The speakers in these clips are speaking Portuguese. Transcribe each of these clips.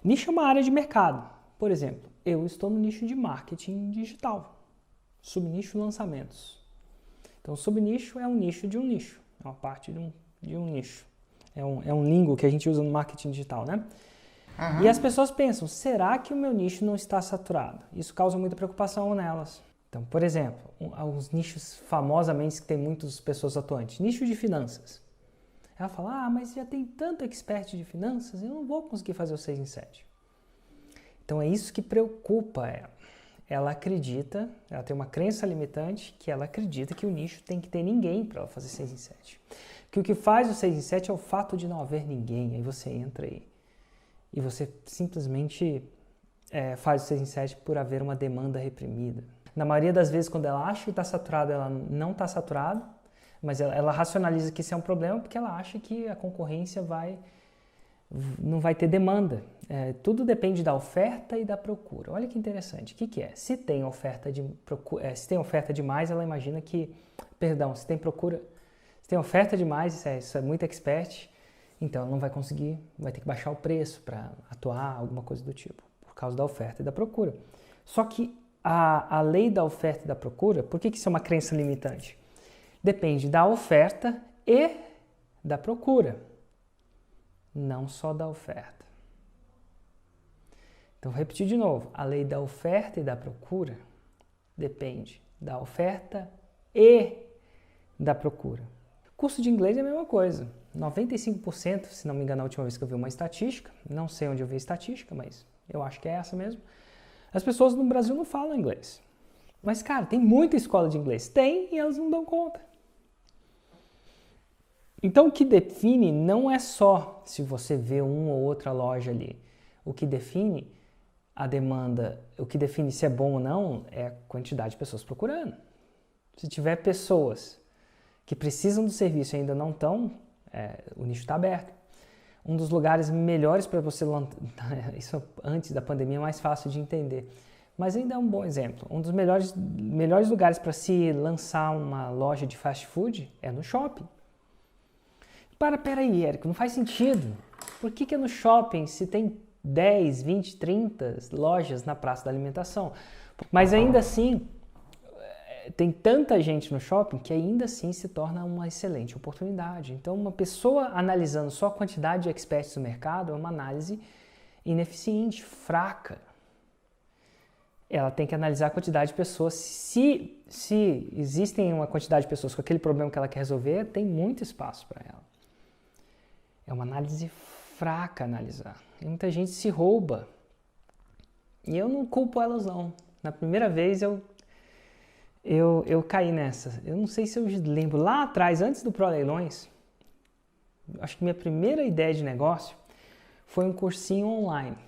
Nicho é uma área de mercado. Por exemplo, eu estou no nicho de marketing digital. Subnicho lançamentos. Então, subnicho é um nicho de um nicho. É uma parte de um nicho. É um lingo que a gente usa no marketing digital, né? E as pessoas pensam, será que o meu nicho não está saturado? Isso causa muita preocupação nelas. Então, por exemplo, alguns nichos famosamente que tem muitas pessoas atuantes. Nicho de finanças. Ela fala, mas já tem tanto expert de finanças, eu não vou conseguir fazer o 6 em 7. Então é isso que preocupa ela. Ela acredita, ela tem uma crença limitante que ela acredita que o nicho tem que ter ninguém para ela fazer 6 em 7. Que o que faz o 6 em 7 é o fato de não haver ninguém. Aí você entra aí e você simplesmente faz o 6 em 7 por haver uma demanda reprimida. Na maioria das vezes, quando ela acha que está saturada, ela não está saturada, mas ela racionaliza que isso é um problema porque ela acha que a concorrência não vai ter demanda. Tudo depende da oferta e da procura. Olha que interessante. O que é? Se tem oferta demais, ela imagina que... Perdão, se tem oferta demais, isso é muito expert, então ela não vai conseguir, vai ter que baixar o preço para atuar, alguma coisa do tipo, por causa da oferta e da procura. Só que a lei da oferta e da procura, por que isso é uma crença limitante? Depende da oferta e da procura, não só da oferta. Então, vou repetir de novo. A lei da oferta e da procura depende da oferta e da procura. Curso de inglês é a mesma coisa. 95%, se não me engano, a última vez que eu vi uma estatística, não sei onde eu vi a estatística, mas eu acho que é essa mesmo, as pessoas no Brasil não falam inglês. Mas, cara, tem muita escola de inglês. Tem e elas não dão conta. Então, o que define não é só se você vê uma ou outra loja ali. O que define a demanda, o que define se é bom ou não, é a quantidade de pessoas procurando. Se tiver pessoas que precisam do serviço e ainda não estão, o nicho está aberto. Um dos lugares melhores para você lançar, isso antes da pandemia é mais fácil de entender, mas ainda é um bom exemplo. Um dos melhores lugares para se lançar uma loja de fast food é no shopping. Peraí, Érico, não faz sentido. Por que é no shopping se tem 10, 20, 30 lojas na praça da alimentação? Mas ainda assim, tem tanta gente no shopping que ainda assim se torna uma excelente oportunidade. Então, uma pessoa analisando só a quantidade de experts no mercado é uma análise ineficiente, fraca. Ela tem que analisar a quantidade de pessoas. Se existem uma quantidade de pessoas com aquele problema que ela quer resolver, tem muito espaço para ela. É uma análise fraca analisar. E muita gente se rouba. E eu não culpo elas não. Na primeira vez eu caí nessa. Eu não sei se eu lembro. Lá atrás, antes do ProLeilões, acho que minha primeira ideia de negócio foi um cursinho online.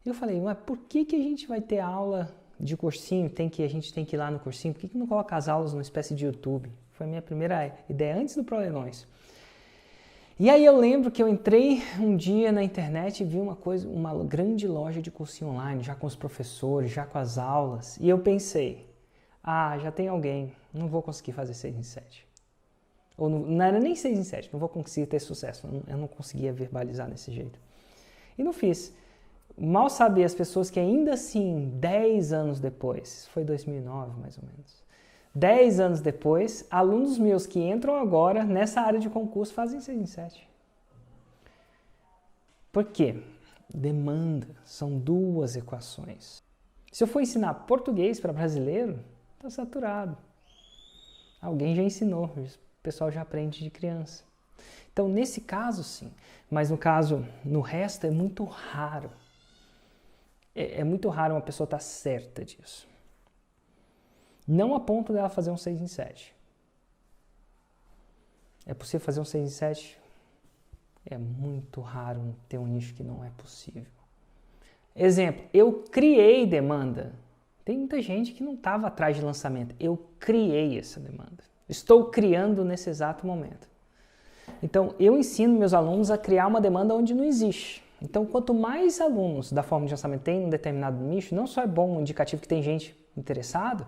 E eu falei, mas por que a gente vai ter aula de cursinho? A gente tem que ir lá no cursinho? Por que não coloca as aulas numa espécie de YouTube? Foi a minha primeira ideia antes do ProLeilões. E aí eu lembro que eu entrei um dia na internet e vi uma grande loja de cursinho online, já com os professores, já com as aulas. E eu pensei, já tem alguém, não vou conseguir fazer 6 em 7. Ou não era nem 6 em 7, não vou conseguir ter sucesso, eu não conseguia verbalizar desse jeito. E não fiz. Mal sabia as pessoas que ainda assim, 10 anos depois, foi 2009 mais ou menos, 10 anos depois, alunos meus que entram agora nessa área de concurso fazem 6 em 7. Por quê? Demanda. São duas equações. Se eu for ensinar português para brasileiro, está saturado. Alguém já ensinou, o pessoal já aprende de criança. Então, nesse caso, sim. Mas no resto, é muito raro. É muito raro uma pessoa estar certa disso. Não a ponto dela fazer um 6 em 7. É possível fazer um 6 em 7? É muito raro ter um nicho que não é possível. Exemplo, eu criei demanda. Tem muita gente que não estava atrás de lançamento. Eu criei essa demanda. Estou criando nesse exato momento. Então, eu ensino meus alunos a criar uma demanda onde não existe. Então, quanto mais alunos da forma de lançamento tem um determinado nicho, não só é bom um indicativo que tem gente interessada,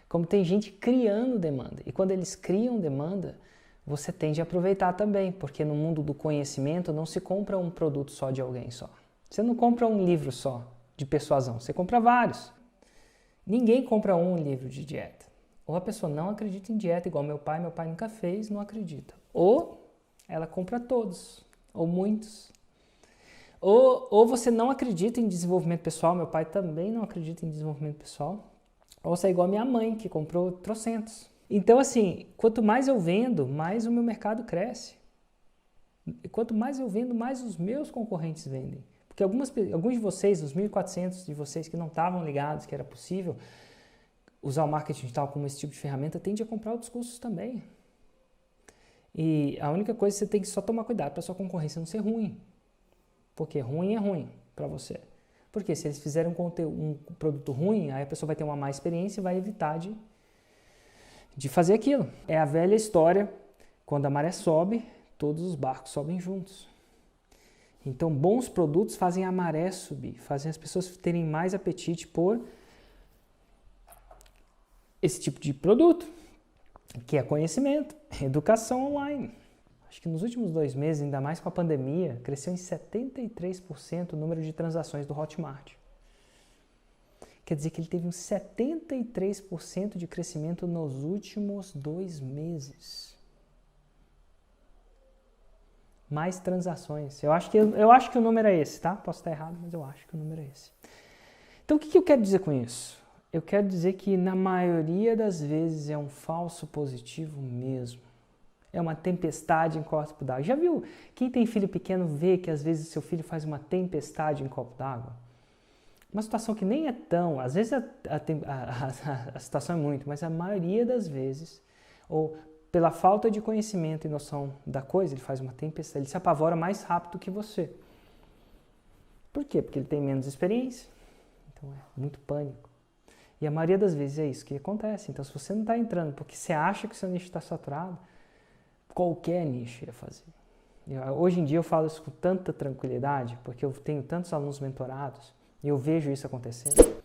como tem gente criando demanda. E quando eles criam demanda, você tende a aproveitar também, porque no mundo do conhecimento não se compra um produto só de alguém só. Você não compra um livro só de persuasão, você compra vários. Ninguém compra um livro de dieta. Ou a pessoa não acredita em dieta, igual meu pai nunca fez, não acredita. Ou ela compra todos, ou muitos. Ou você não acredita em desenvolvimento pessoal, meu pai também não acredita em desenvolvimento pessoal. Ou você é igual a minha mãe, que comprou trocentos. Então, assim, quanto mais eu vendo, mais o meu mercado cresce. E quanto mais eu vendo, mais os meus concorrentes vendem. Porque alguns de vocês, os 1.400 de vocês que não estavam ligados que era possível usar o marketing digital como esse tipo de ferramenta, tende a comprar outros cursos também. E a única coisa que você tem que só tomar cuidado para a sua concorrência não ser ruim. Porque ruim é ruim para você. Porque se eles fizerem um produto ruim, aí a pessoa vai ter uma má experiência e vai evitar de fazer aquilo. É a velha história, quando a maré sobe, todos os barcos sobem juntos. Então, bons produtos fazem a maré subir, fazem as pessoas terem mais apetite por esse tipo de produto, que é conhecimento, educação online. Acho que nos últimos 2 meses, ainda mais com a pandemia, cresceu em 73% o número de transações do Hotmart. Quer dizer que ele teve um 73% de crescimento nos últimos 2 meses. Mais transações. Eu acho que o número é esse, tá? Posso estar errado, mas eu acho que o número é esse. Então, o que eu quero dizer com isso? Eu quero dizer que, na maioria das vezes, é um falso positivo mesmo. É uma tempestade em copo d'água. Já viu? Quem tem filho pequeno vê que, às vezes, seu filho faz uma tempestade em copo d'água? Uma situação que nem é tão... Às vezes, a situação é muito, mas a maioria das vezes... ou pela falta de conhecimento e noção da coisa, ele faz uma tempestade, ele se apavora mais rápido que você. Por quê? Porque ele tem menos experiência. Então é muito pânico. E a maioria das vezes é isso que acontece. Então se você não está entrando porque você acha que o seu nicho está saturado, qualquer nicho ia fazer. Hoje em dia eu falo isso com tanta tranquilidade, porque eu tenho tantos alunos mentorados e eu vejo isso acontecendo.